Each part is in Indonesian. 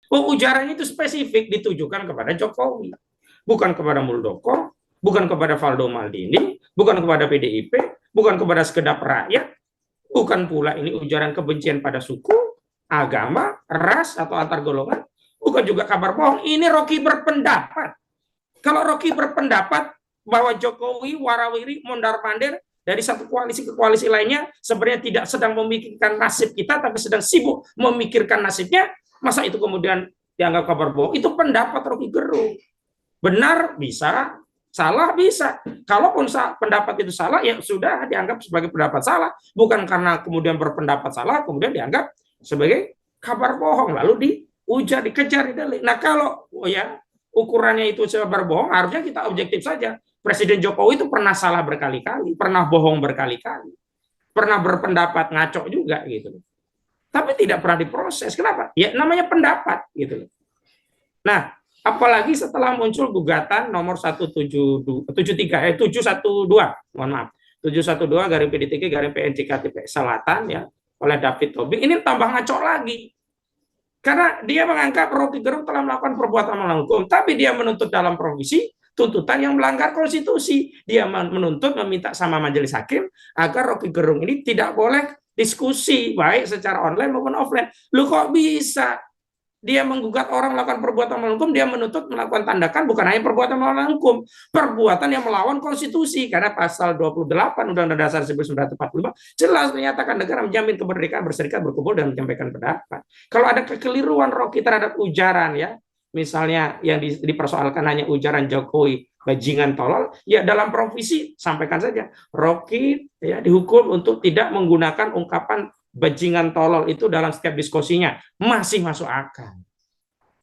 Oh, ujaran itu spesifik ditujukan kepada Jokowi, bukan kepada Muldoko, bukan kepada Valdo Maldini, bukan kepada PDIP, bukan kepada sekedap rakyat, bukan pula ini ujaran kebencian pada suku, agama, ras, atau antar golongan, bukan juga kabar bohong. Ini Rocky berpendapat. Kalau Rocky berpendapat bahwa Jokowi warawiri mondar-mandir dari satu koalisi ke koalisi lainnya sebenarnya tidak sedang memikirkan nasib kita, tapi sedang sibuk memikirkan nasibnya, masa itu kemudian dianggap kabar bohong? Itu pendapat Rocky Gerung. Benar bisa, salah bisa. Kalaupun pendapat itu salah, ya sudah dianggap sebagai pendapat salah. Bukan karena kemudian berpendapat salah, kemudian dianggap sebagai kabar bohong, lalu diujar, dikejar, didelik. Nah kalau ukurannya itu kabar bohong, harusnya kita objektif saja. Presiden Jokowi itu pernah salah berkali-kali, pernah bohong berkali-kali, pernah berpendapat ngaco juga gitu. Tapi tidak pernah diproses. Kenapa? Ya namanya pendapat gitu. Nah, apalagi setelah muncul gugatan nomor 712, mohon maaf, 712 garing PDTK garing PNJKTP Selatan ya oleh David Tobing, ini tambah ngaco lagi. Karena dia menganggap Rocky Gerung telah melakukan perbuatan melawan hukum, tapi dia menuntut dalam provisi tuntutan yang melanggar konstitusi. Dia menuntut, meminta sama majelis hakim agar Rocky Gerung ini tidak boleh diskusi baik secara online maupun offline. Lu kok bisa? Dia menggugat orang melakukan perbuatan melawan hukum, dia menuntut melakukan tindakan bukan hanya perbuatan melawan hukum, perbuatan yang melawan konstitusi, karena pasal 28 Undang-Undang Dasar 1945 jelas menyatakan negara menjamin kemerdekaan berserikat, berkumpul, dan menyampaikan pendapat. Kalau ada kekeliruan Rocky terhadap ujaran ya, misalnya yang dipersoalkan hanya ujaran Jokowi bajingan tolol, ya dalam provisi sampaikan saja Rocky ya dihukum untuk tidak menggunakan ungkapan bajingan tolol itu dalam setiap diskusinya, masih masuk akal.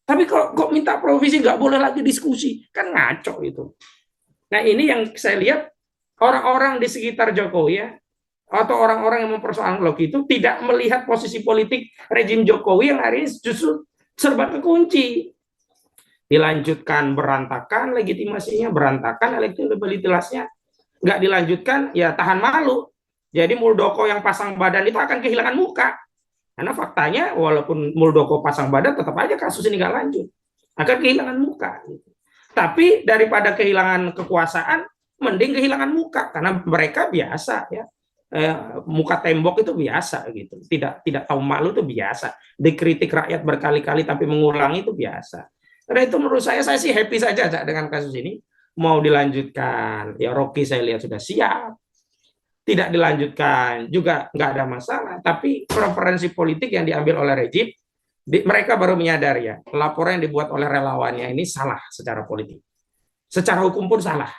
Tapi kalau kok minta provisi nggak boleh lagi diskusi, kan ngaco itu. Nah ini yang saya lihat orang-orang di sekitar Jokowi ya, atau orang-orang yang mempersoalkan Rocky itu tidak melihat posisi politik rejim Jokowi yang hari ini justru serba kekunci. Dilanjutkan berantakan legitimasinya, berantakan elektabilitasnya, nggak dilanjutkan ya tahan malu. Jadi Muldoko yang pasang badan itu akan kehilangan muka. Karena faktanya walaupun Muldoko pasang badan tetap aja kasus ini nggak lanjut. Akan kehilangan muka. Tapi daripada kehilangan kekuasaan, mending kehilangan muka. Karena mereka biasa ya. Muka tembok itu biasa gitu. Tidak tahu malu itu biasa. Dikritik rakyat berkali-kali tapi mengulangi itu biasa. Karena itu menurut saya sih happy saja dengan kasus ini. Mau dilanjutkan, ya Rocky saya lihat sudah siap. Tidak dilanjutkan juga nggak ada masalah, tapi preferensi politik yang diambil oleh rejim, mereka baru menyadari ya laporan yang dibuat oleh relawannya ini salah secara politik, secara hukum pun salah.